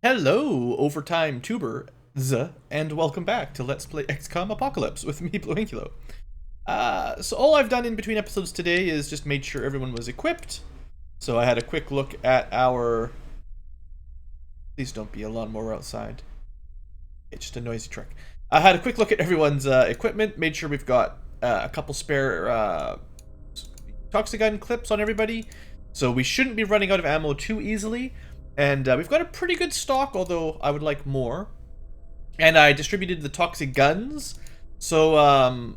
Hello, Overtime Tubers, and welcome back to Let's Play XCOM Apocalypse with me, BlueAnkylo. So all I've done in between episodes today is just made sure everyone was equipped. So I had a quick look at our... Please don't be a lawnmower outside. It's just a noisy truck. I had a quick look at everyone's equipment, made sure we've got a couple spare Toxigun clips on everybody. So we shouldn't be running out of ammo too easily. And we've got a pretty good stock, although I would like more. And I distributed the toxic guns. So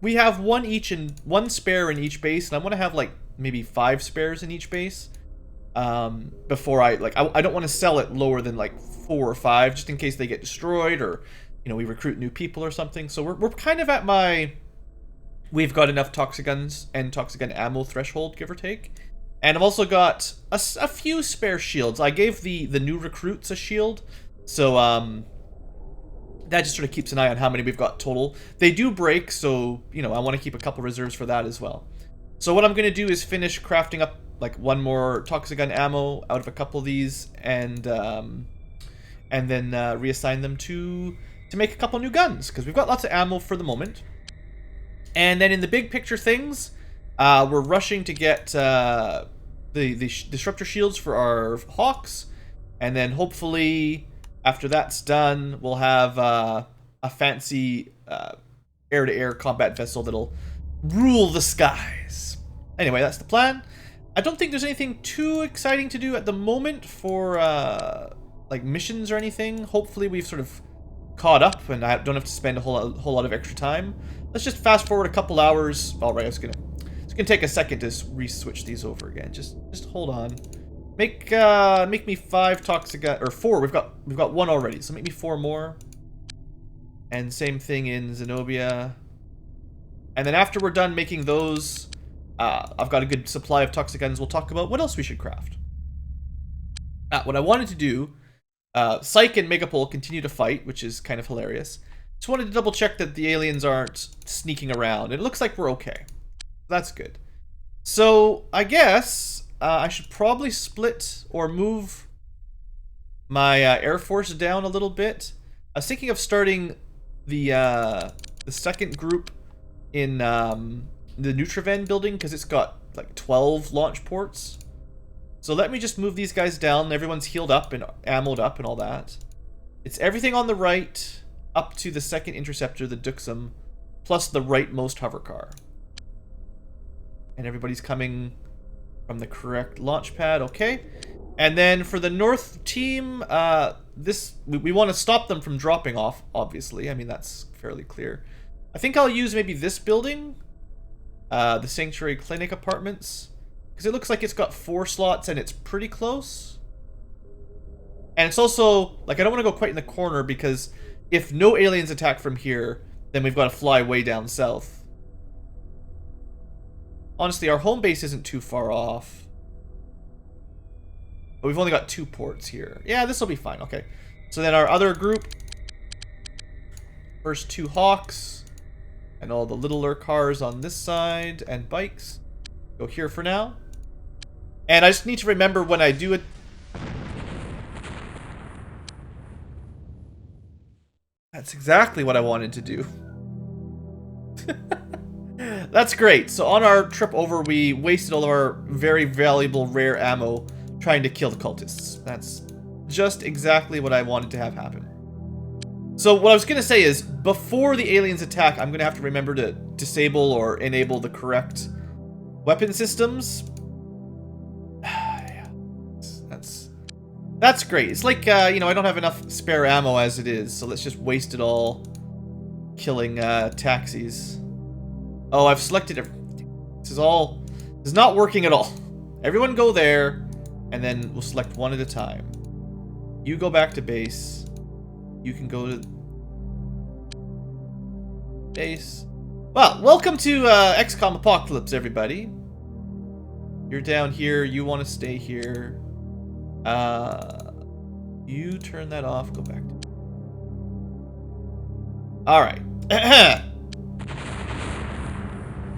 we have one spare in each base, and I want to have like maybe 5 spares in each base. Before I don't want to sell it lower than like 4 or 5, just in case they get destroyed or we recruit new people or something. So we're kind of at my we've got enough toxic guns and toxic gun ammo threshold, give or take. And I've also got a few spare shields. I gave the new recruits a shield, so that just sort of keeps an eye on how many we've got total. They do break, so I want to keep a couple reserves for that as well. So what I'm going to do is finish crafting up like one more toxic gun ammo out of a couple of these, and then reassign them to make a couple new guns, because we've got lots of ammo for the moment. And then in the big picture things, we're rushing to get the Disruptor shields for our Hawks, and then hopefully after that's done, we'll have a fancy air-to-air combat vessel that'll rule the skies. Anyway, that's the plan. I don't think there's anything too exciting to do at the moment for like missions or anything. Hopefully we've sort of caught up and I don't have to spend a whole lot of extra time. Let's just fast forward a couple hours. All right, it's gonna take a second to re-switch these over again. Just hold on. Make me 5 toxic or 4. We've got 1 already, so make me 4 more. And same thing in Zenobia. And then after we're done making those, I've got a good supply of toxic guns. We'll talk about what else we should craft. What I wanted to do, Psyche and Megapole continue to fight, which is kind of hilarious. Just wanted to double check that the aliens aren't sneaking around. It looks like we're okay. That's good. So I guess I should probably split or move my Air Force down a little bit. I was thinking of starting the second group in the Nutriven building, because it's got like 12 launch ports. So let me just move these guys down. Everyone's healed up and ammoed up and all that. It's everything on the right up to the second interceptor, the Duxum, plus the rightmost hover car. And everybody's coming from the correct launch pad, okay. And then for the north team, we want to stop them from dropping off, obviously. I mean, that's fairly clear. I think I'll use maybe this building, the Sanctuary Clinic Apartments, because it looks like it's got 4 slots and it's pretty close. And it's also, like, I don't want to go quite in the corner, because if no aliens attack from here, then we've got to fly way down south. Honestly, our home base isn't too far off. But we've only got 2 ports here. Yeah, this will be fine. Okay. So then our other group. First 2 Hawks. And all the littler cars on this side. And bikes. Go here for now. And I just need to remember when I do it. That's exactly what I wanted to do. That's great. So on our trip over, we wasted all of our very valuable rare ammo trying to kill the cultists. That's just exactly what I wanted to have happen. So what I was going to say is, before the aliens attack, I'm going to have to remember to disable or enable the correct weapon systems. Yeah, that's great. It's like, I don't have enough spare ammo as it is, so let's just waste it all killing taxis. Oh, I've selected everything. This is not working at all. Everyone go there, and then we'll select one at a time. You go back to base. You can go to base. Well, welcome to XCOM Apocalypse, everybody. You're down here. You want to stay here. You turn that off. Go back to... All right.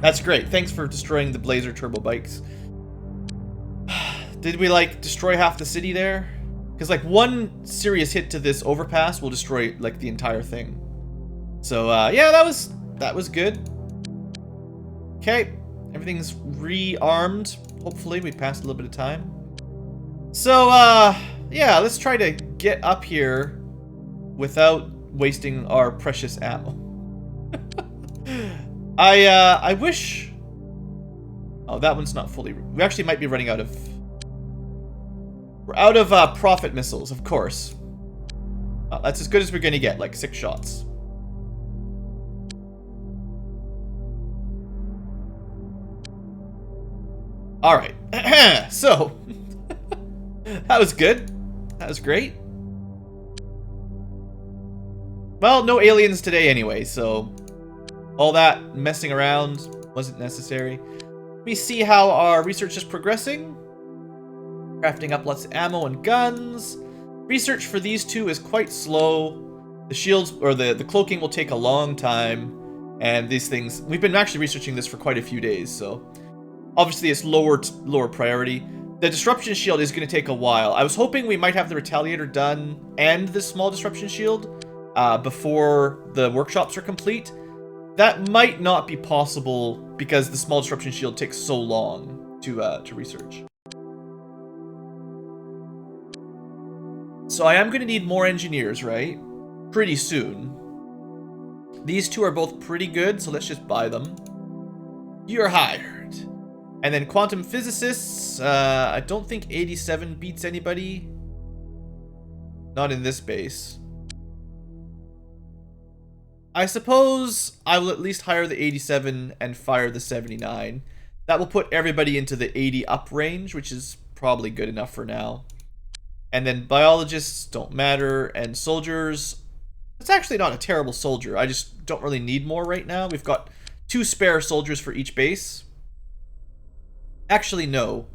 That's great. Thanks for destroying the Blazer turbo bikes. Did we, like, destroy half the city there? Because, like, one serious hit to this overpass will destroy, like, the entire thing. So, yeah, that was good. Okay, everything's rearmed. Hopefully, we passed a little bit of time. So, yeah, let's try to get up here without wasting our precious ammo. I wish... Oh, that one's not fully... We actually might be running out of... We're out of profit missiles, of course. That's as good as we're gonna get, like 6 shots. Alright, so... that was good. That was great. Well, no aliens today anyway, so... all that messing around wasn't necessary. Let me see how our research is progressing. Crafting up lots of ammo and guns. Research for these two is quite slow. The shields, or the cloaking will take a long time. And these things, we've been actually researching this for quite a few days, so... obviously it's lower priority. The disruption shield is going to take a while. I was hoping we might have the retaliator done and the small disruption shield before the workshops are complete. That might not be possible because the small disruption shield takes so long to research. So I am going to need more engineers, right? Pretty soon. These two are both pretty good, so let's just buy them. You're hired. And then quantum physicists, I don't think 87 beats anybody. Not in this base. I suppose I will at least hire the 87 and fire the 79. That will put everybody into the 80 up range, which is probably good enough for now. And then biologists don't matter, and soldiers. It's actually not a terrible soldier. I just don't really need more right now. We've got 2 spare soldiers for each base. Actually, no.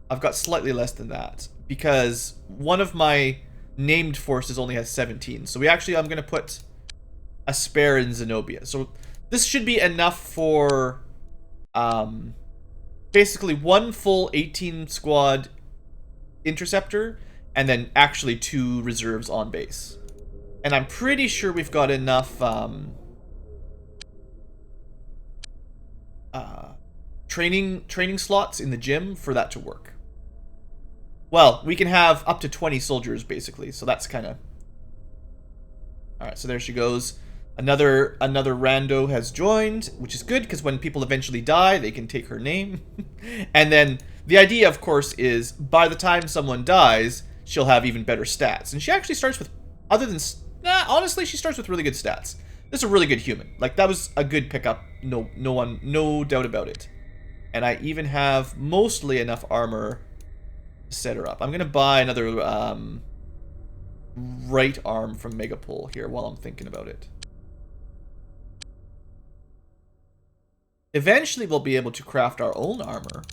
I've got slightly less than that, because one of my named forces only has 17. So I'm going to put a spare in Zenobia. So this should be enough for basically 1 full 18 squad interceptor, and then actually 2 reserves on base. And I'm pretty sure we've got enough training slots in the gym for that to work. Well, we can have up to 20 soldiers basically, so that's kind of... Alright, so there she goes. Another rando has joined, which is good because when people eventually die, they can take her name. And then the idea, of course, is by the time someone dies, she'll have even better stats. And she actually starts with, honestly, she starts with really good stats. This is a really good human. Like, that was a good pickup. No doubt about it. And I even have mostly enough armor to set her up. I'm gonna buy another right arm from Megapol here while I'm thinking about it. Eventually we'll be able to craft our own armor.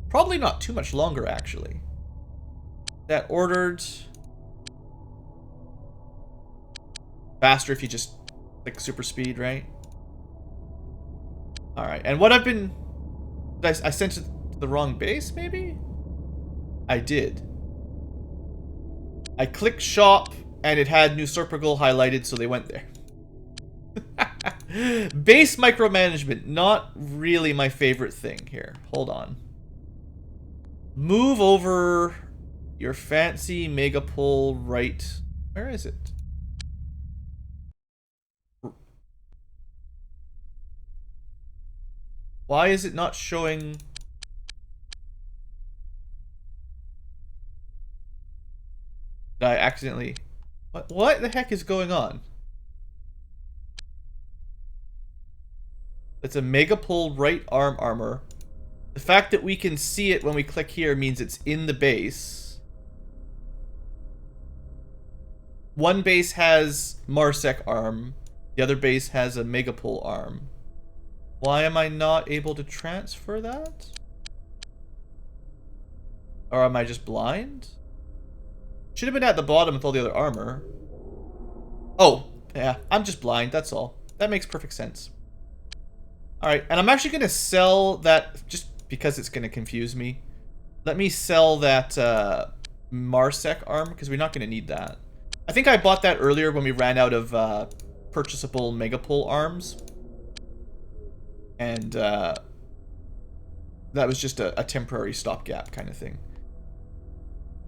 Probably not too much longer, actually. That ordered. Faster if you just click super speed, right? Alright, and what I've been... I sent it to the wrong base, maybe? I did. I clicked shop, and it had New Serpagul highlighted, so they went there. Base micromanagement, not really my favorite thing here. Hold on. Move over your fancy Megapol right. Where is it? Why is it not showing? Did I accidentally... What the heck is going on? It's a Megapol right arm armor. The fact that we can see it when we click here means it's in the base. One base has Marsec arm. The other base has a Megapol arm. Why am I not able to transfer that? Or am I just blind? Should have been at the bottom with all the other armor. Oh, yeah, I'm just blind, that's all. That makes perfect sense. Alright, and I'm actually going to sell that, just because it's going to confuse me. Let me sell that Marsec arm, because we're not going to need that. I think I bought that earlier when we ran out of purchasable Megapole arms. And that was just a temporary stopgap kind of thing.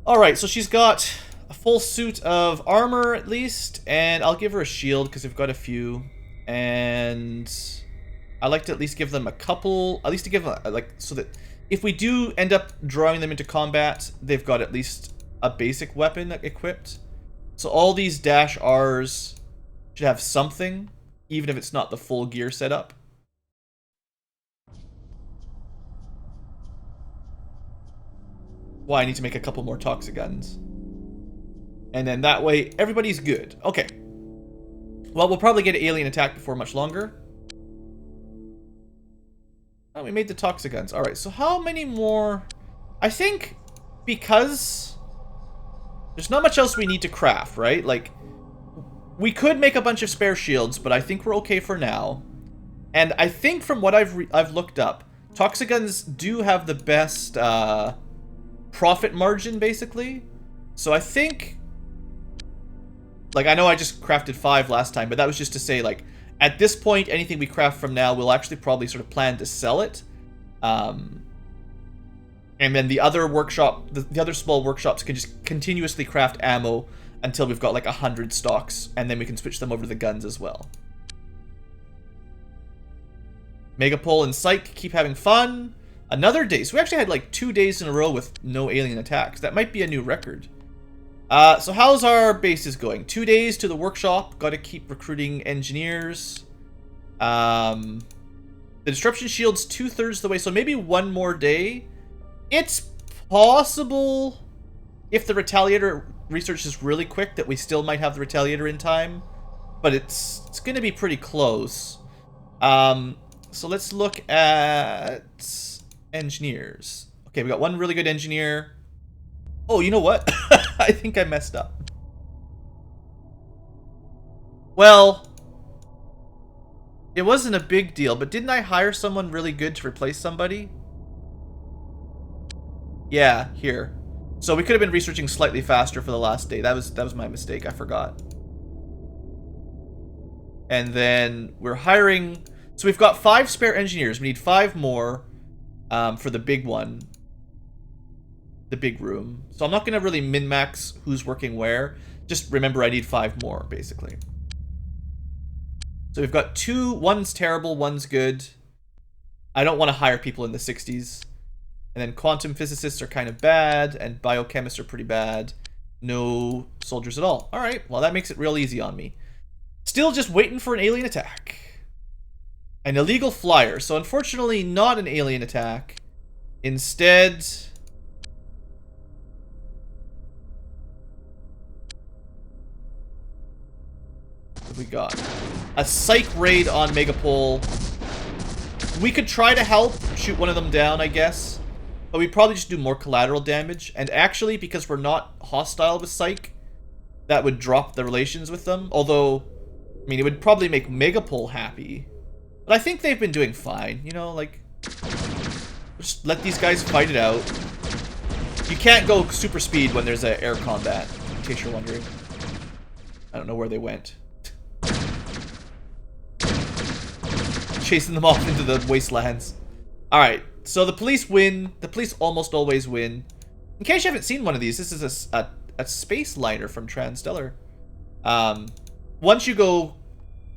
Alright, so she's got a full suit of armor at least, and I'll give her a shield because we've got a few. And I like to at least give them a couple, at least to give them, like, so that if we do end up drawing them into combat, they've got at least a basic weapon equipped. So all these Dash Rs should have something, even if it's not the full gear setup. Why I need to make a couple more Toxiguns. And then that way, everybody's good. Okay. Well, we'll probably get an alien attack before much longer. Oh, we made the Toxiguns. Alright, so how many more? I think because there's not much else we need to craft, right? Like, we could make a bunch of spare shields, but I think we're okay for now. And I think from what I've looked up, Toxiguns do have the best profit margin, basically. So I think, like, I know I just crafted 5 last time, but that was just to say, like, at this point, anything we craft from now, we'll actually probably sort of plan to sell it. And then the other workshop, the other small workshops can just continuously craft ammo until we've got like 100 stocks, and then we can switch them over to the guns as well. Megapole and Psych keep having fun. Another day. So we actually had like 2 days in a row with no alien attacks. That might be a new record. So how's our bases going? 2 days to the workshop. Got to keep recruiting engineers. The disruption shield's 2/3 the way, so maybe 1 more day. It's possible, if the Retaliator research is really quick, that we still might have the Retaliator in time. But it's going to be pretty close. So let's look at engineers. Okay, we got 1 really good engineer. Oh, you know what? I think I messed up. Well, it wasn't a big deal, but didn't I hire someone really good to replace somebody? Yeah, here. So we could have been researching slightly faster for the last day. That was my mistake. I forgot. And then we're hiring. So we've got 5 spare engineers. We need 5 more for the big one. The big room. So I'm not going to really min-max who's working where. Just remember I need 5 more, basically. So we've got 2. One's terrible, one's good. I don't want to hire people in the 60s. And then quantum physicists are kind of bad, and biochemists are pretty bad. No soldiers at all. Alright, well that makes it real easy on me. Still just waiting for an alien attack. An illegal flyer. So unfortunately not an alien attack. Instead, what have we got? A psych raid on Megapole. We could try to help shoot one of them down, I guess. But we'd probably just do more collateral damage. And actually, because we're not hostile with Psych, that would drop the relations with them. Although, I mean, it would probably make Megapole happy. But I think they've been doing fine. You know, like, just let these guys fight it out. You can't go super speed when there's air combat, in case you're wondering. I don't know where they went. Chasing them off into the wastelands. Alright. So the police win. The police almost always win. In case you haven't seen one of these, this is a space liner from Transstellar. Once you go...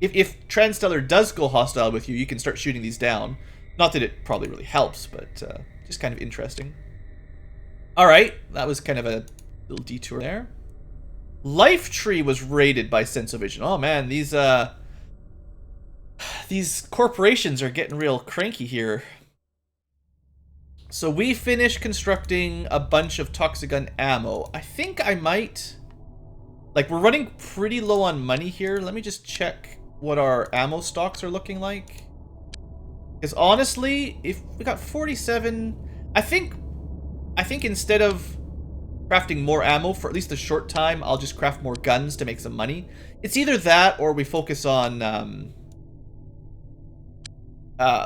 If Transstellar does go hostile with you, you can start shooting these down. Not that it probably really helps, but just kind of interesting. Alright, that was kind of a little detour there. Life Tree was raided by Sensovision. Oh man, these corporations are getting real cranky here. So we finished constructing a bunch of Toxigun ammo. I think I might... Like, we're running pretty low on money here. Let me just check what our ammo stocks are looking like. Because honestly, if we got 47... I think instead of crafting more ammo for at least a short time, I'll just craft more guns to make some money. It's either that or we focus on...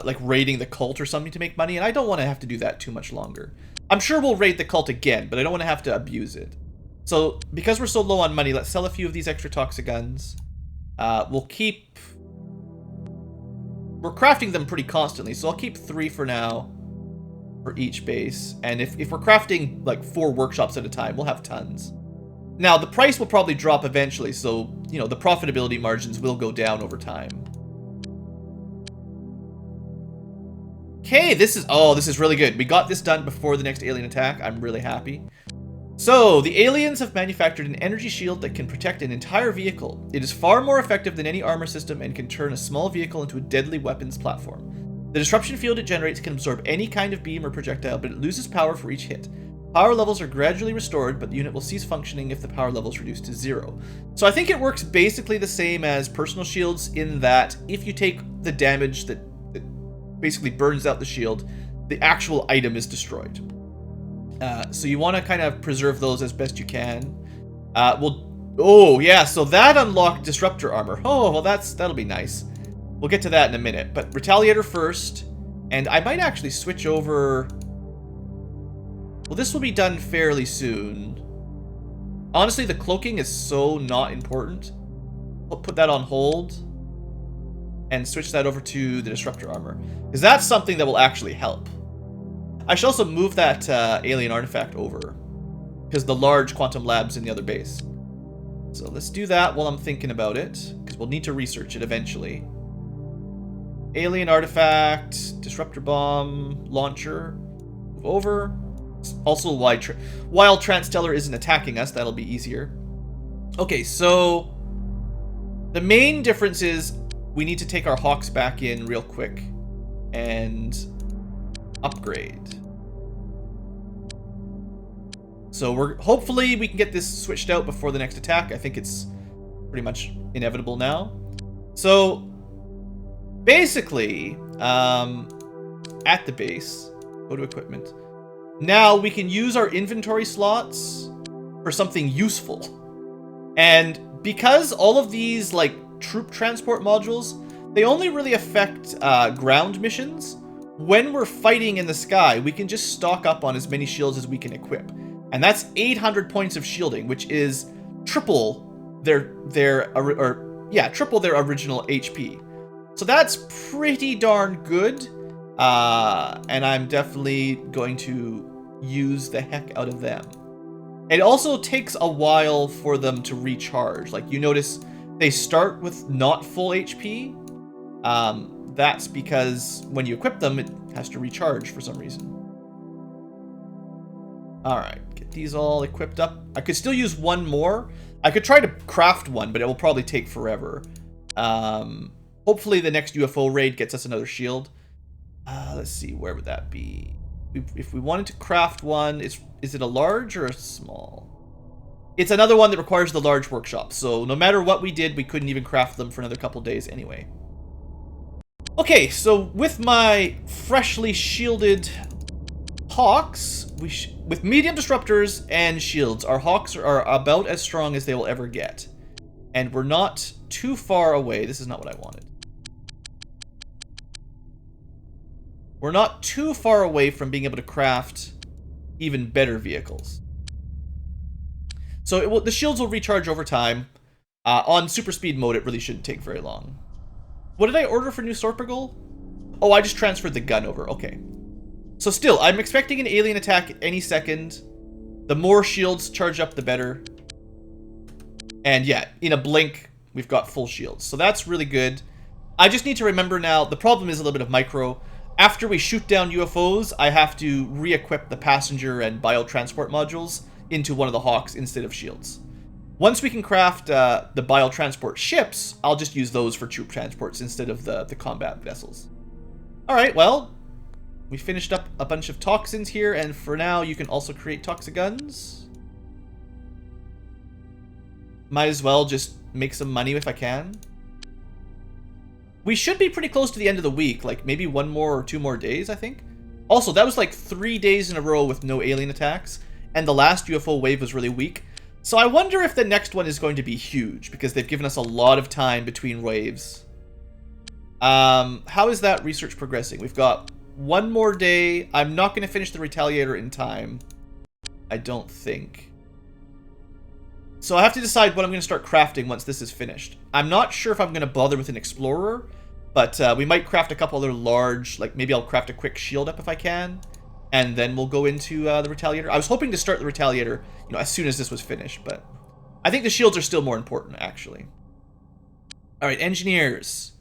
like raiding the cult or something to make money, and I don't want to have to do that too much longer. I'm sure we'll raid the cult again, but I don't want to have to abuse it. So, because we're so low on money, let's sell a few of these extra toxic guns. We'll keep... We're crafting them pretty constantly, so I'll keep 3 for now for each base. And if we're crafting like 4 workshops at a time, we'll have tons. Now, the price will probably drop eventually, so, you know, the profitability margins will go down over time. Okay, this is really good. We got this done before the next alien attack. I'm really happy. So, the aliens have manufactured an energy shield that can protect an entire vehicle. It is far more effective than any armor system and can turn a small vehicle into a deadly weapons platform. The disruption field it generates can absorb any kind of beam or projectile, but it loses power for each hit. Power levels are gradually restored, but the unit will cease functioning if the power level is reduced to 0. So I think it works basically the same as personal shields in that if you take the damage that basically burns out the shield, the actual item is destroyed. So you want to kind of preserve those as best you can. Oh yeah, so that unlocked Disruptor armor. Oh, well that'll be nice. We'll get to that in a minute, but Retaliator first, and I might actually switch over... Well, this will be done fairly soon. Honestly, the cloaking is so not important. I'll put that on hold and switch that over to the Disruptor armor, because that's something that will actually help. I should also move that alien artifact over, because the large quantum lab's in the other base. So let's do that while I'm thinking about it, because we'll need to research it eventually. Alien artifact, Disruptor bomb, launcher, move over. Also, while Transtellar isn't attacking us, that'll be easier. Okay, so the main difference is we need to take our Hawks back in real quick and upgrade. So hopefully we can get this switched out before the next attack. I think it's pretty much inevitable now. So basically, at the base, go to equipment. Now we can use our inventory slots for something useful. And because all of these like troop transport modules, they only really affect ground missions. When we're fighting in the sky, we can just stock up on as many shields as we can equip. And that's 800 points of shielding, which is triple their original HP. So that's pretty darn good. And I'm definitely going to use the heck out of them. It also takes a while for them to recharge. Like, you notice they start with not full HP. That's because when you equip them, it has to recharge for some reason. Alright, get these all equipped up. I could still use one more. I could try to craft one, but it will probably take forever. Hopefully the next UFO raid gets us another shield. Let's see, where would that be? If we wanted to craft one, is it a large or a small? It's another one that requires the large workshop, so no matter what we did, we couldn't even craft them for another couple days anyway. Okay, so with my freshly shielded Hawks, with medium disruptors and shields, our Hawks are about as strong as they will ever get. And we're not too far away. This is not what I wanted. We're not too far away from being able to craft even better vehicles. So the shields will recharge over time. On super speed mode, it really shouldn't take very long. What did I order for new Sorpigal? Oh, I just transferred the gun over. Okay. So still, I'm expecting an alien attack any second. The more shields charge up, the better. And yeah, in a blink, we've got full shields. So that's really good. I just need to remember now, the problem is a little bit of micro. After we shoot down UFOs, I have to re-equip the passenger and biotransport modules into one of the Hawks instead of shields. Once we can craft the biotransport ships, I'll just use those for troop transports instead of the combat vessels. Alright, well, we finished up a bunch of toxins here, and for now you can also create toxic guns. Might as well just make some money if I can. We should be pretty close to the end of the week, like maybe 1 more or 2 more days, I think. Also, that was like 3 days in a row with no alien attacks, and the last UFO wave was really weak. So I wonder if the next one is going to be huge, because they've given us a lot of time between waves. How is that research progressing? We've got one more day. I'm not going to finish the Retaliator in time. I don't think. So I have to decide what I'm going to start crafting once this is finished. I'm not sure if I'm going to bother with an Explorer, but we might craft a couple other large, like maybe I'll craft a quick shield up if I can, and then we'll go into the Retaliator. I was hoping to start the Retaliator, you know, as soon as this was finished, but I think the shields are still more important, actually. All right, engineers.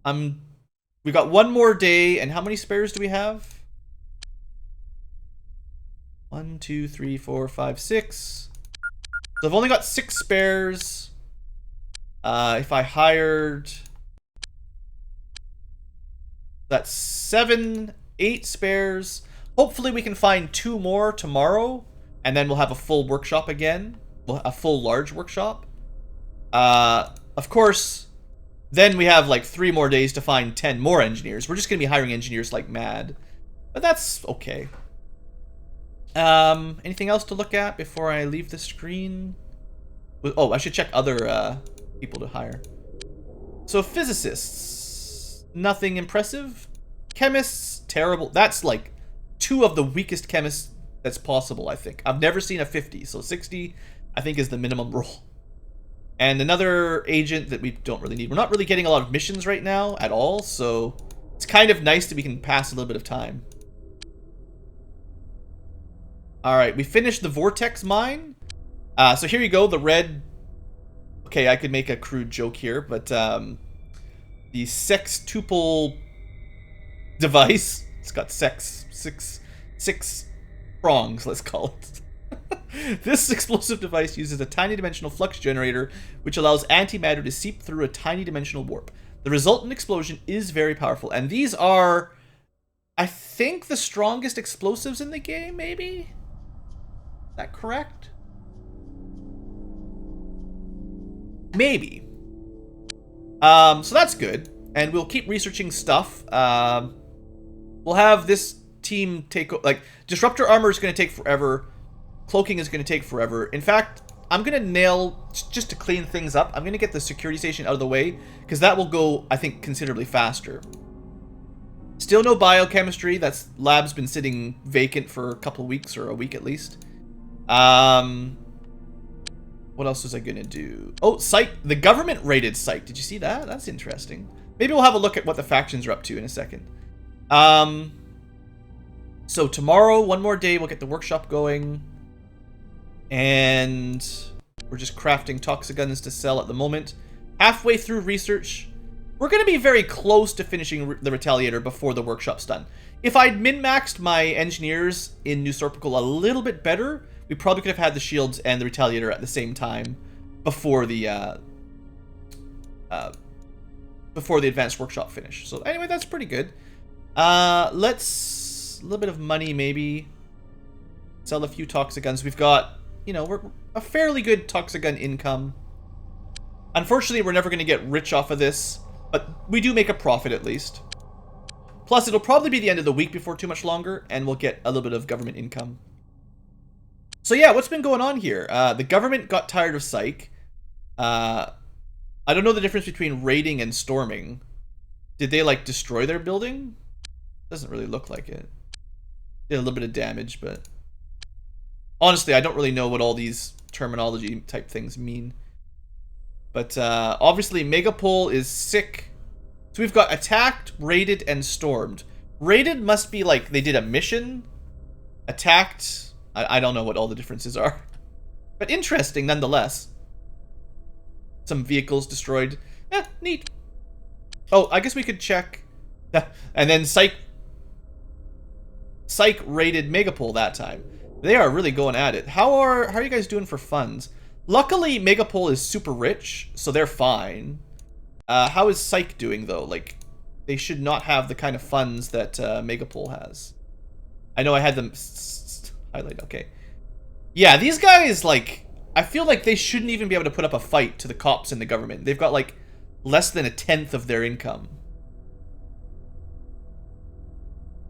We got one more day, and how many spares do we have? 1, 2, 3, 4, 5, 6. So I've only got 6 spares. If I hired... That's 7, 8 spares. Hopefully we can find 2 more tomorrow, and then we'll have a full workshop again. A full large workshop. Of course, then we have like 3 more days to find 10 more engineers. We're just going to be hiring engineers like mad. But that's okay. Anything else to look at before I leave the screen? Oh, I should check other people to hire. So physicists, nothing impressive. Chemists, terrible. That's like 2 of the weakest chemists that's possible, I think. I've never seen a 50, so 60 I think is the minimum roll. And another agent that we don't really need. We're not really getting a lot of missions right now at all, so it's kind of nice that we can pass a little bit of time. Alright, we finished the Vortex mine. So here you go, the red... Okay, I could make a crude joke here, but the sextuple device, it's got six prongs, let's call it. This explosive device uses a tiny dimensional flux generator, which allows antimatter to seep through a tiny dimensional warp. The resultant explosion is very powerful, and these are, I think, the strongest explosives in the game, maybe? Is that correct? Maybe. So that's good, and we'll keep researching stuff. We'll have this team take, like, Disruptor armor is going to take forever. Cloaking is going to take forever. In fact, I'm going to nail, just to clean things up, I'm going to get the security station out of the way, because that will go, I think, considerably faster. Still no biochemistry. That lab's been sitting vacant for a couple of weeks, or a week at least. What else was I going to do? Oh, Psych. The government raided Psych. Did you see that? That's interesting. Maybe we'll have a look at what the factions are up to in a second. So tomorrow, one more day, we'll get the workshop going. And we're just crafting toxiguns to sell at the moment. Halfway through research. We're going to be very close to finishing the Retaliator before the workshop's done. If I'd min-maxed my engineers in New Serpical a little bit better, we probably could have had the shields and the Retaliator at the same time before the advanced workshop finish. So anyway, that's pretty good. Let's a little bit of money maybe. Sell a few toxiguns. We've got, you know, we're a fairly good toxigun income. Unfortunately, we're never going to get rich off of this, but we do make a profit at least. Plus, it'll probably be the end of the week before too much longer, and we'll get a little bit of government income. So yeah, what's been going on here? The government got tired of Psych. I don't know the difference between raiding and storming. Did they, like, destroy their building? Doesn't really look like it. Did a little bit of damage, but... Honestly, I don't really know what all these terminology type things mean. But obviously, Megapole is sick. So we've got attacked, raided, and stormed. Raided must be like they did a mission. Attacked, I don't know what all the differences are. But interesting nonetheless. Some vehicles destroyed. Neat. Oh, I guess we could check. And then Psych raided Megapole that time. They are really going at it. How are you guys doing for funds? Luckily, Megapole is super rich, so they're fine. How is Psych doing, though? Like, they should not have the kind of funds that Megapole has. I know I had them highlight. Okay. Yeah, these guys, like, I feel like they shouldn't even be able to put up a fight to the cops and the government. They've got, like, less than 1/10 of their income.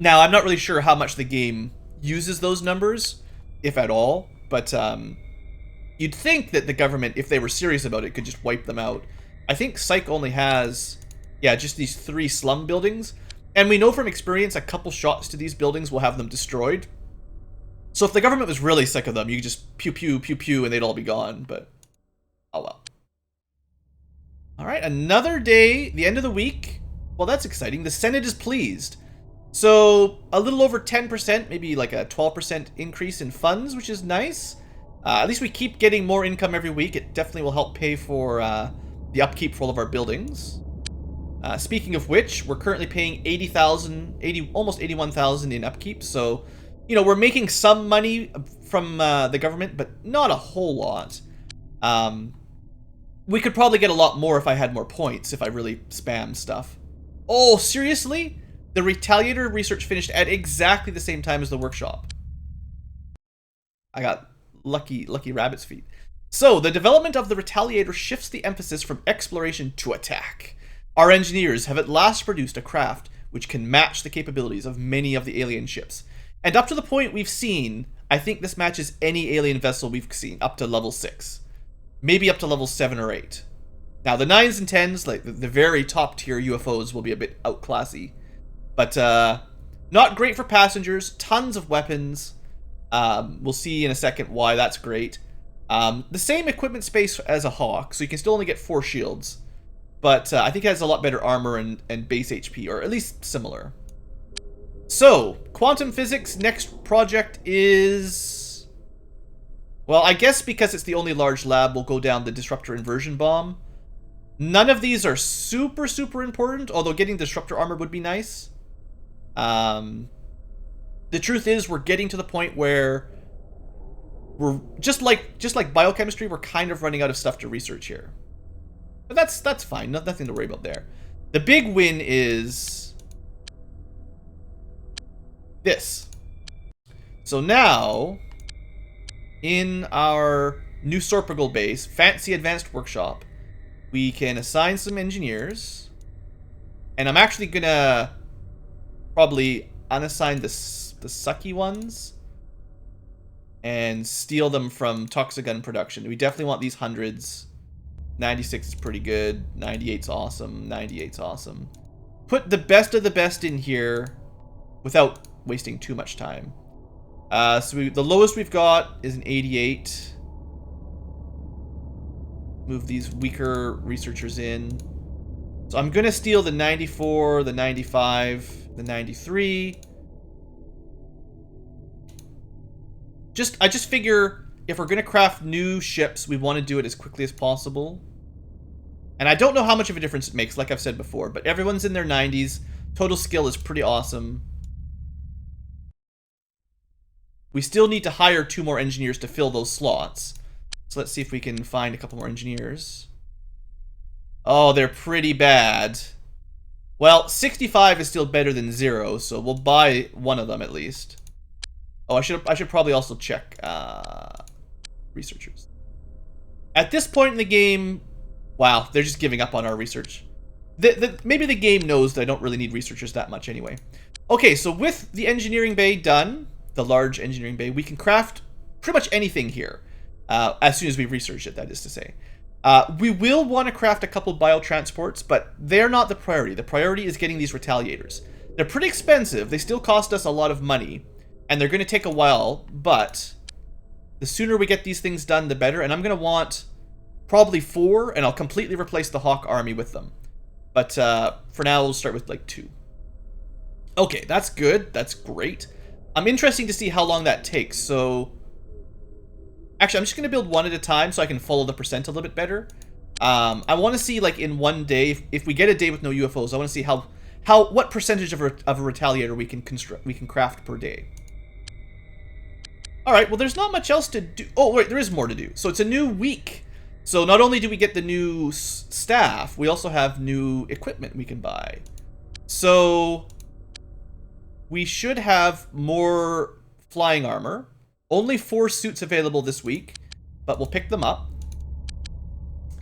Now, I'm not really sure how much the game uses those numbers, if at all, but you'd think that the government, if they were serious about it, could just wipe them out. I think Psych only has, yeah, just these 3 slum buildings, And we know from experience a couple shots to these buildings will have them destroyed. So if the government was really sick of them, you could just pew pew pew pew and they'd all be gone, but oh well. Alright, another day, the end of the week. Well, that's exciting. The Senate is pleased. So a little over 10%, maybe like a 12% increase in funds, which is nice. At least we keep getting more income every week. It definitely will help pay for the upkeep for all of our buildings. Speaking of which, we're currently paying almost 81,000 in upkeep. So, you know, we're making some money from the government, but not a whole lot. We could probably get a lot more if I had more points, if I really spammed stuff. Oh, seriously? The Retaliator research finished at exactly the same time as the workshop. I got lucky rabbit's feet. So, the development of the Retaliator shifts the emphasis from exploration to attack. Our engineers have at last produced a craft which can match the capabilities of many of the alien ships. And up to the point we've seen, I think this matches any alien vessel we've seen, up to level 6. Maybe up to level 7 or 8. Now, the 9s and 10s, like the very top tier UFOs, will be a bit outclassy. But, not great for passengers, tons of weapons. We'll see in a second why that's great. The same equipment space as a Hawk, so you can still only get 4 shields. But I think it has a lot better armor and base HP, or at least similar. So, quantum physics, next project is... Well, I guess because it's the only large lab, we'll go down the Disruptor inversion bomb. None of these are super important, although getting Disruptor armor would be nice. The truth is, we're getting to the point where we're just like biochemistry, we're kind of running out of stuff to research here. But that's fine, nothing to worry about there. The big win is this. So now, in our new Sorpagal base, fancy advanced workshop, we can assign some engineers, and I'm actually gonna probably unassign the sucky ones and steal them from Toxigun production. We definitely want these hundreds. 96 is pretty good. 98's awesome. 98's awesome. Put the best of the best in here without wasting too much time. The lowest we've got is an 88. Move these weaker researchers in. So I'm gonna steal the 94, the 95, the 93. I just figure if we're gonna craft new ships, we want to do it as quickly as possible. And I don't know how much of a difference it makes, like I've said before, but everyone's in their 90s. Total skill is pretty awesome. We still need to hire 2 more engineers to fill those slots. So let's see if we can find a couple more engineers. Oh, they're pretty bad. Well, 65 is still better than 0, so we'll buy one of them at least. Oh, I should probably also check researchers. At this point in the game, wow, they're just giving up on our research. Maybe the game knows that I don't really need researchers that much anyway. Okay, so with the engineering bay done, the large engineering bay, we can craft pretty much anything here. As soon as we research it, that is to say. We will want to craft a couple biotransports, but they're not the priority. The priority is getting these retaliators. They're pretty expensive. They still cost us a lot of money, and they're going to take a while, but the sooner we get these things done, the better. And I'm going to want probably 4, and I'll completely replace the Hawk army with them. But for now, we'll start with like 2. Okay, that's good. That's great. I'm interested to see how long that takes. So actually, I'm just going to build 1 at a time so I can follow the percent a little bit better. I want to see, like, in 1 day, if we get a day with no UFOs, I want to see what percentage of a retaliator we can craft per day. All right, well, there's not much else to do. Oh, wait, there is more to do. So it's a new week. So not only do we get the new staff, we also have new equipment we can buy. So we should have more flying armor. Only 4 suits available this week, but we'll pick them up.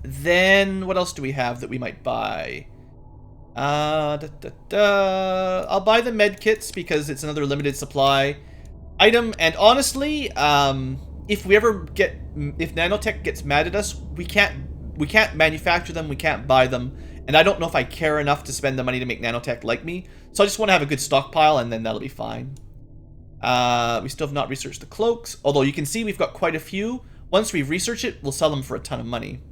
Then, what else do we have that we might buy? I'll buy the med kits because it's another limited supply item. And honestly, if nanotech gets mad at us, we can't manufacture them, we can't buy them, And I don't know if I care enough to spend the money to make nanotech like me. So I just want to have a good stockpile, and then that'll be fine. We still have not researched the cloaks. Although you can see we've got quite a few. Once we research it, we'll sell them for a ton of money.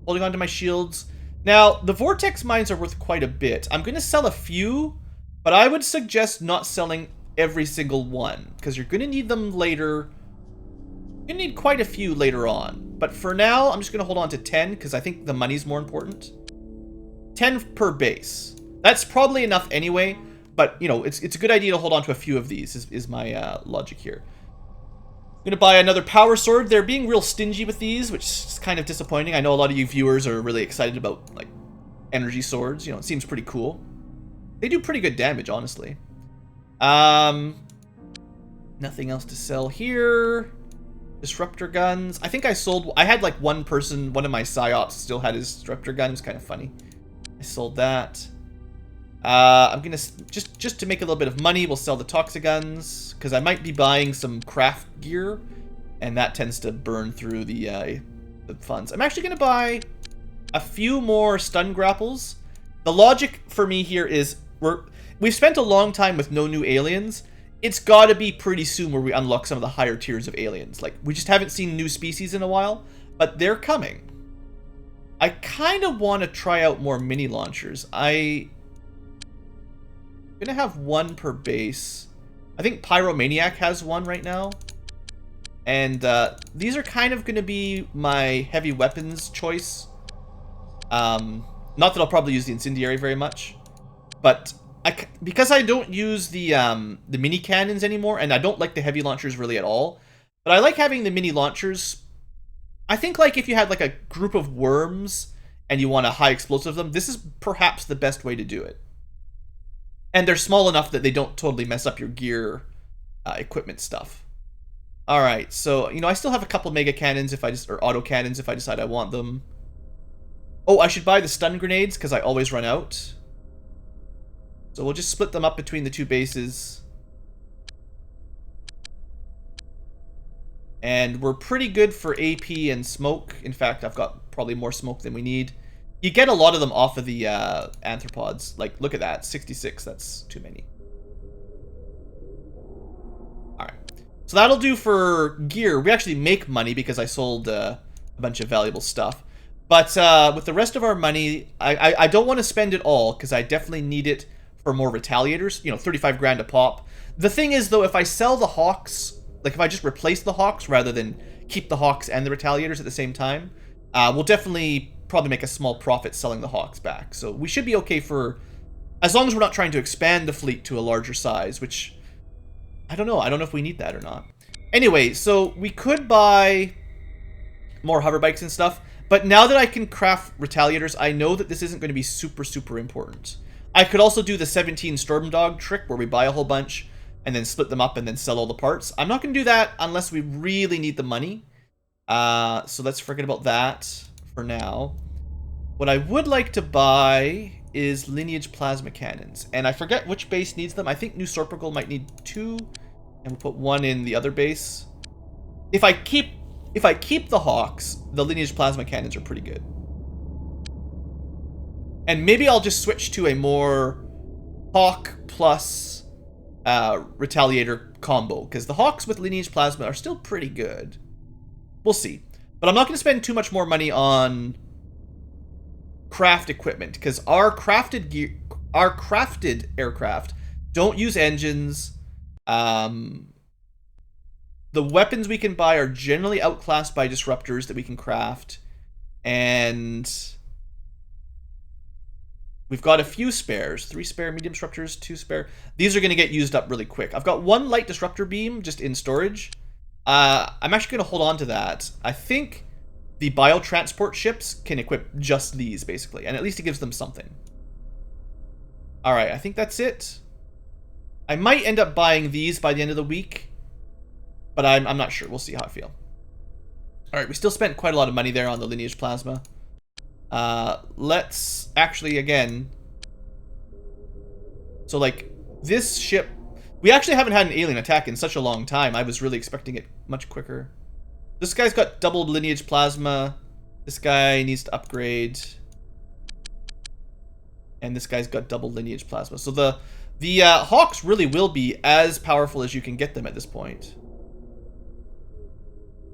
Holding on to my shields. Now, the vortex mines are worth quite a bit. I'm going to sell a few, but I would suggest not selling every single one, because you're going to need them later. You're going to need quite a few later on. But for now, I'm just going to hold on to 10, because I think the money's more important. 10 per base. That's probably enough anyway, but, you know, it's a good idea to hold on to a few of these, is my logic here. I'm going to buy another power sword. They're being real stingy with these, which is kind of disappointing. I know a lot of you viewers are really excited about, like, energy swords. You know, it seems pretty cool. They do pretty good damage, honestly. Nothing else to sell here. Disruptor guns. I think I sold... I had, like, one person, one of my psyops still had his disruptor gun. It was kind of funny. I sold that. I'm going to... Just to make a little bit of money, we'll sell the toxiguns, because I might be buying some craft gear, and that tends to burn through the funds. I'm actually going to buy a few more stun grapples. The logic for me here is we've spent a long time with no new aliens. It's got to be pretty soon where we unlock some of the higher tiers of aliens. Like, we just haven't seen new species in a while, but they're coming. I kind of want to try out more mini launchers. I'm gonna have one per base. I think Pyromaniac has one right now. And these are kind of gonna be my heavy weapons choice. Not that I'll probably use the incendiary very much, but because I don't use the mini cannons anymore, and I don't like the heavy launchers really at all, but I like having the mini launchers. I think, like, if you had like a group of worms and you want to high explosive them, this is perhaps the best way to do it. And they're small enough that they don't totally mess up your gear equipment stuff. Alright, so, you know, I still have a couple mega cannons or auto cannons if I decide I want them. Oh, I should buy the stun grenades because I always run out. So we'll just split them up between the two bases. And we're pretty good for AP and smoke. In fact, I've got probably more smoke than we need. You get a lot of them off of the anthropods. Like, look at that, 66. That's too many. All right, so that'll do for gear. We actually make money because I sold a bunch of valuable stuff. But with the rest of our money, I don't want to spend it all because I definitely need it for more retaliators. You know, 35 grand a pop. The thing is, though, if I sell the hawks, like if I just replace the hawks rather than keep the hawks and the retaliators at the same time, we'll definitely probably make a small profit selling the hawks back. So we should be okay for, as long as we're not trying to expand the fleet to a larger size, which I don't know if we need that or not. Anyway, so we could buy more hover bikes and stuff, but now that I can craft retaliators, I know that this isn't going to be super important. I could also do the 17 storm dog trick where we buy a whole bunch and then split them up and then sell all the parts. I'm not going to do that unless we really need the money. So let's forget about that for now. What I would like to buy is lineage plasma cannons, and I forget which base needs them. I think New Sorpigal might need 2, and we'll put 1 in the other base. If I keep the hawks, the lineage plasma cannons are pretty good. And maybe I'll just switch to a more hawk plus retaliator combo, because the hawks with lineage plasma are still pretty good. We'll see. But I'm not going to spend too much more money on craft equipment, because our crafted aircraft don't use engines. The weapons we can buy are generally outclassed by disruptors that we can craft, and we've got a few spares. 3 spare medium disruptors, 2 spare. These are going to get used up really quick. I've got 1 light disruptor beam just in storage. I'm actually going to hold on to that. I think the biotransport ships can equip just these, basically, and at least it gives them something. Alright, I think that's it. I might end up buying these by the end of the week, but I'm not sure. We'll see how I feel. Alright, we still spent quite a lot of money there on the lineage plasma. Let's actually, again... So, like, this ship... We actually haven't had an alien attack in such a long time. I was really expecting it much quicker. This guy's got double lineage plasma. This guy needs to upgrade. And this guy's got double lineage plasma. So the Hawks really will be as powerful as you can get them at this point.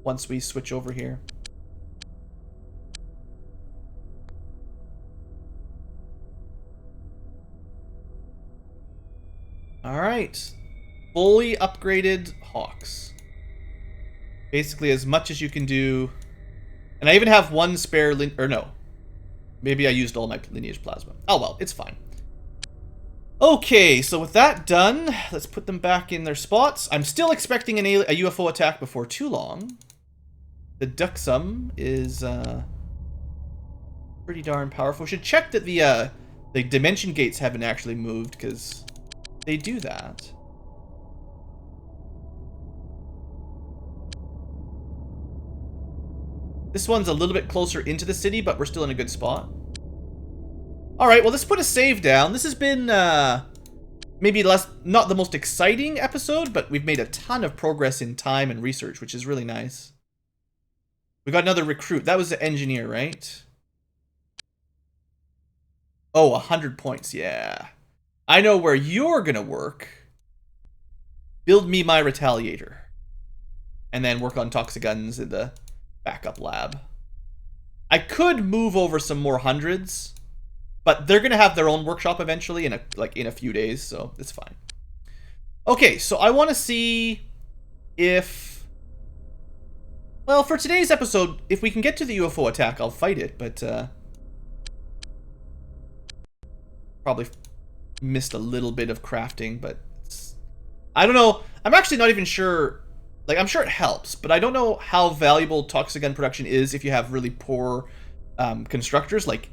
Once we switch over here. Alright. Fully upgraded Hawks. Basically as much as you can do. And I even have one spare or no. Maybe I used all my lineage plasma. Oh well, it's fine. Okay, so with that done, let's put them back in their spots. I'm still expecting a UFO attack before too long. The Duxum is pretty darn powerful. We should check that the dimension gates haven't actually moved, because they do that. This one's a little bit closer into the city, but we're still in a good spot. Alright, well, let's put a save down. This has been, maybe not the most exciting episode, but we've made a ton of progress in time and research, which is really nice. We got another recruit. That was the engineer, right? Oh, 100 points, yeah. I know where you're gonna work. Build me my retaliator. And then work on toxiguns in the backup lab. I could move over some more hundreds, but they're gonna have their own workshop eventually in a few days, so it's fine. Okay, so I want to see if, well, for today's episode, if we can get to the UFO attack, I'll fight it, but probably missed a little bit of crafting, but I don't know. I'm actually not even sure. Like, I'm sure it helps, but I don't know how valuable toxigun production is if you have really poor constructors. Like,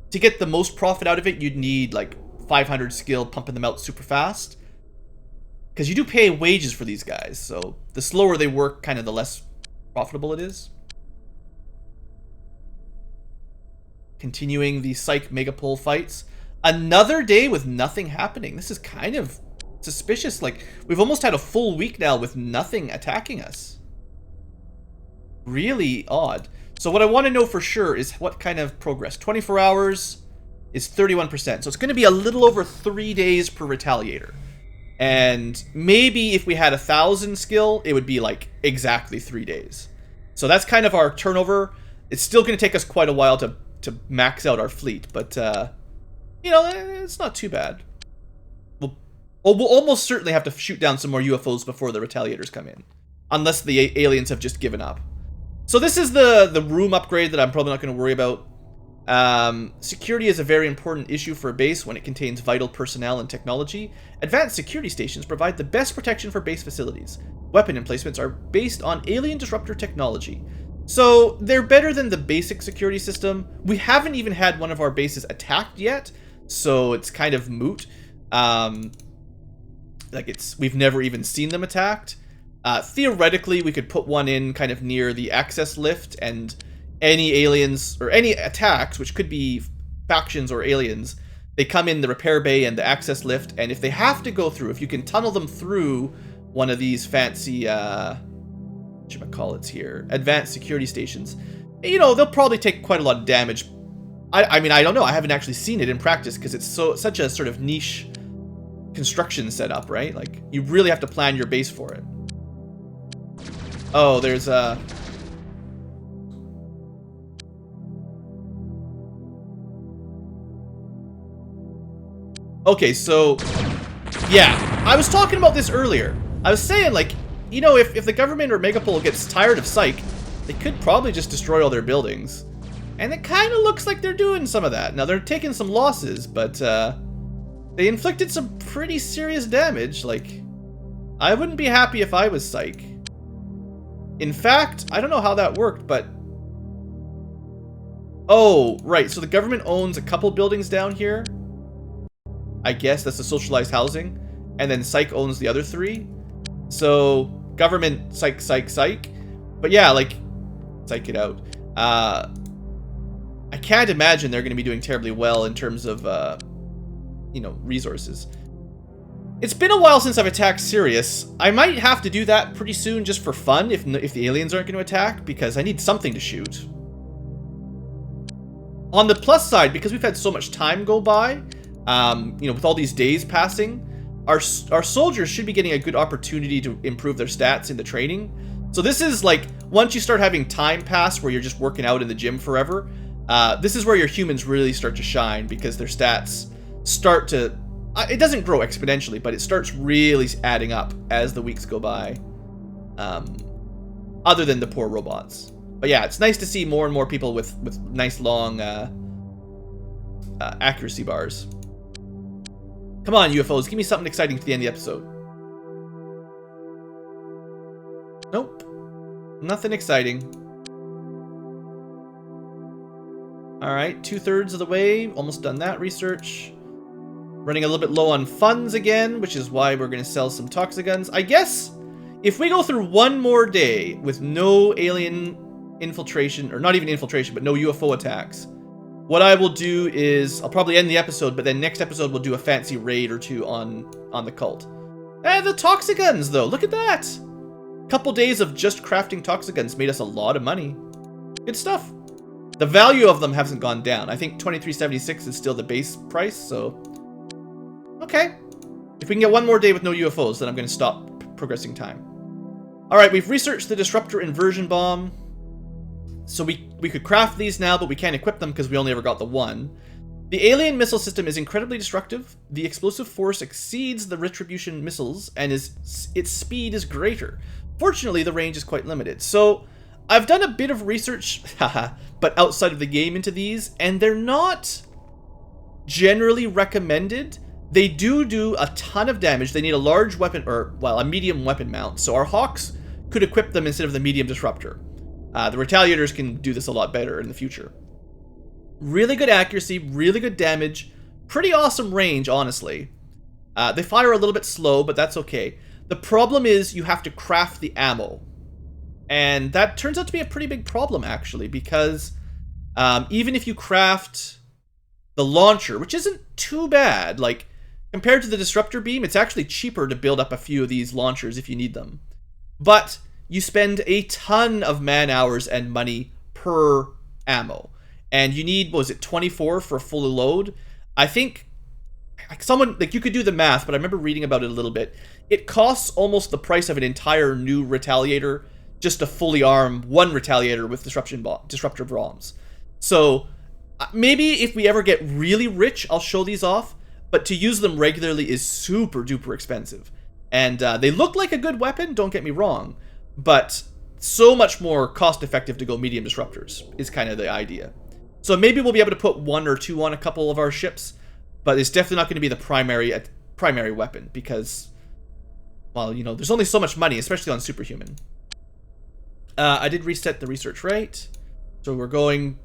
to get the most profit out of it, you'd need like 500 skill pumping them out super fast, because you do pay wages for these guys, so the slower they work, kind of the less profitable it is. Continuing the Psych Megapole fights. Another day with nothing happening. This is kind of suspicious. Like, we've almost had a full week now with nothing attacking us. Really odd. So what I want to know for sure is what kind of progress. 24 hours is 31%. So it's going to be a little over 3 days per retaliator. And maybe if we had 1,000 skill, it would be like exactly 3 days. So that's kind of our turnover. It's still going to take us quite a while to max out our fleet, but you know, it's not too bad. We'll almost certainly have to shoot down some more UFOs before the retaliators come in, unless the aliens have just given up. So this is the room upgrade that I'm probably not going to worry about. Security is a very important issue for a base when it contains vital personnel and technology. Advanced security stations provide the best protection for base facilities. Weapon emplacements are based on alien disruptor technology. So they're better than the basic security system. We haven't even had one of our bases attacked yet, so it's kind of moot. We've never even seen them attacked. Theoretically, we could put one in kind of near the access lift, and any aliens or any attacks, which could be factions or aliens, they come in the repair bay and the access lift, and if they have to go through, if you can tunnel them through one of these fancy whatchamacallits here, advanced security stations, you know, they'll probably take quite a lot of damage. I mean, I don't know. I haven't actually seen it in practice because it's such a sort of niche construction setup, right? Like, you really have to plan your base for it. Oh, there's a... Okay, so... yeah, I was talking about this earlier. I was saying, like, you know, if the government or Megapole gets tired of Psych, they could probably just destroy all their buildings. And it kind of looks like they're doing some of that. Now, they're taking some losses, but they inflicted some pretty serious damage. Like, I wouldn't be happy if I was Psych. In fact, I don't know how that worked, but... oh, right, so the government owns a couple buildings down here. I guess that's the socialized housing. And then Psych owns the other 3. So, government, Psych, Psych, Psych. But yeah, like, Psych it out. I can't imagine they're going to be doing terribly well in terms of, you know, resources. It's been a while since I've attacked Sirius. I might have to do that pretty soon just for fun if the aliens aren't going to attack, because I need something to shoot. On the plus side, because we've had so much time go by, you know, with all these days passing, our soldiers should be getting a good opportunity to improve their stats in the training. So this is like, once you start having time pass where you're just working out in the gym forever, this is where your humans really start to shine, because their stats start to, it doesn't grow exponentially, but it starts really adding up as the weeks go by, other than the poor robots. But yeah, it's nice to see more and more people with nice long accuracy bars. Come on, UFOs, give me something exciting to the end of the episode. Nope. Nothing exciting. Alright, 2/3 of the way. Almost done that research. Running a little bit low on funds again, which is why we're going to sell some toxiguns. I guess if we go through one more day with no alien infiltration, or not even infiltration, but no UFO attacks, what I will do is I'll probably end the episode, but then next episode we'll do a fancy raid or two on the cult. The toxiguns though, look at that! Couple days of just crafting toxiguns made us a lot of money. Good stuff. The value of them hasn't gone down. I think 23.76 is still the base price, so okay. If we can get one more day with no UFOs, then I'm going to stop progressing time. Alright, we've researched the Disruptor inversion bomb. So we could craft these now, but we can't equip them because we only ever got the one. The alien missile system is incredibly destructive. The explosive force exceeds the retribution missiles, and its speed is greater. Fortunately, the range is quite limited. So I've done a bit of research, but outside of the game into these, and they're not generally recommended. They do a ton of damage. They need a large weapon, or, well, a medium weapon mount. So our Hawks could equip them instead of the medium Disruptor. The Retaliators can do this a lot better in the future. Really good accuracy, really good damage, pretty awesome range, honestly. They fire a little bit slow, but that's okay. The problem is you have to craft the ammo. And that turns out to be a pretty big problem, actually, because even if you craft the launcher, which isn't too bad, like, compared to the Disruptor beam, it's actually cheaper to build up a few of these launchers if you need them. But you spend a ton of man hours and money per ammo. And you need, what was it, 24 for a full load? I think someone, like, you could do the math, but I remember reading about it a little bit. It costs almost the price of an entire new Retaliator just to fully arm one Retaliator with Disruptor bombs. So maybe if we ever get really rich, I'll show these off. But to use them regularly is super duper expensive. And they look like a good weapon, don't get me wrong. But so much more cost effective to go medium Disruptors is kind of the idea. So maybe we'll be able to put one or two on a couple of our ships, but it's definitely not going to be the primary weapon because, well, you know, there's only so much money, especially on Superhuman. I did reset the research rate, so we're going.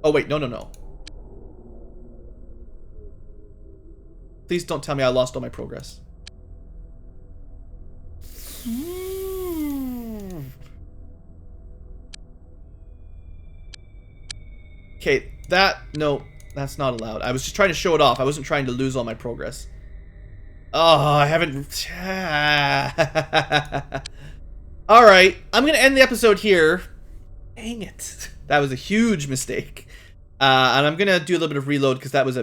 Oh wait, no. Please don't tell me I lost all my progress. Okay, no, that's not allowed. I was just trying to show it off. I wasn't trying to lose all my progress. Oh, I haven't. Alright, I'm going to end the episode here. Dang it. That was a huge mistake. And I'm going to do a little bit of reload because that was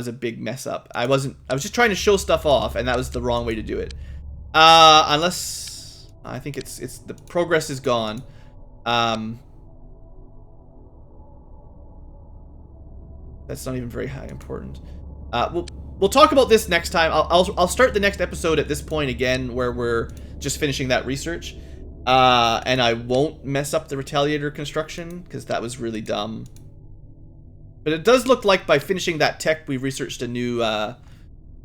a big mess up. I was just trying to show stuff off, and that was the wrong way to do it. Unless I think it's the progress is gone. That's not even very high important. We'll talk about this next time. I'll start the next episode at this point again, where we're just finishing that research, and I won't mess up the Retaliator construction because that was really dumb. But it does look like by finishing that tech, we researched a new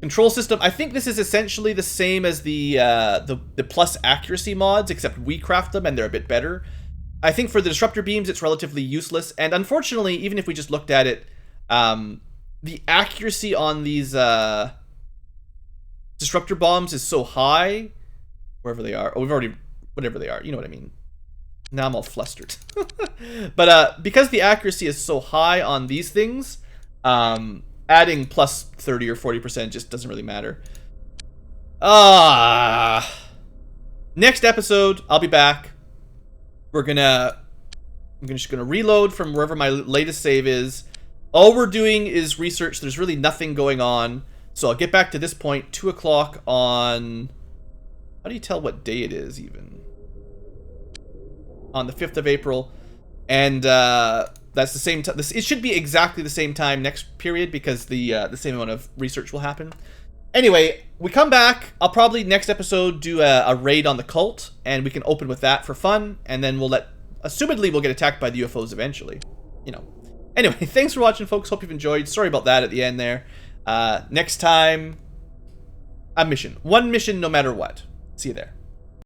control system. I think this is essentially the same as the plus accuracy mods, except we craft them and they're a bit better. I think for the Disruptor beams, it's relatively useless, and unfortunately, even if we just looked at it, the accuracy on these Disruptor bombs is so high, wherever they are. Oh, we've already, whatever they are, you know what I mean. Now I'm all flustered. But because the accuracy is so high on these things, adding plus 30 or 40% just doesn't really matter. Next episode, I'll be back. We're gonna I'm just going to reload from wherever my latest save is. All we're doing is research. There's really nothing going on. So I'll get back to this point, 2 o'clock on... How do you tell what day it is, even? On the 5th of April. And that's the same time. It should be exactly the same time next period, because the same amount of research will happen. Anyway, we come back. I'll probably next episode do a raid on the cult, and we can open with that for fun, and then we'll assumedly we'll get attacked by the UFOs eventually. You know. Anyway, thanks for watching, folks. Hope you've enjoyed. Sorry about that at the end there. Next time, a mission. One mission no matter what. See you there.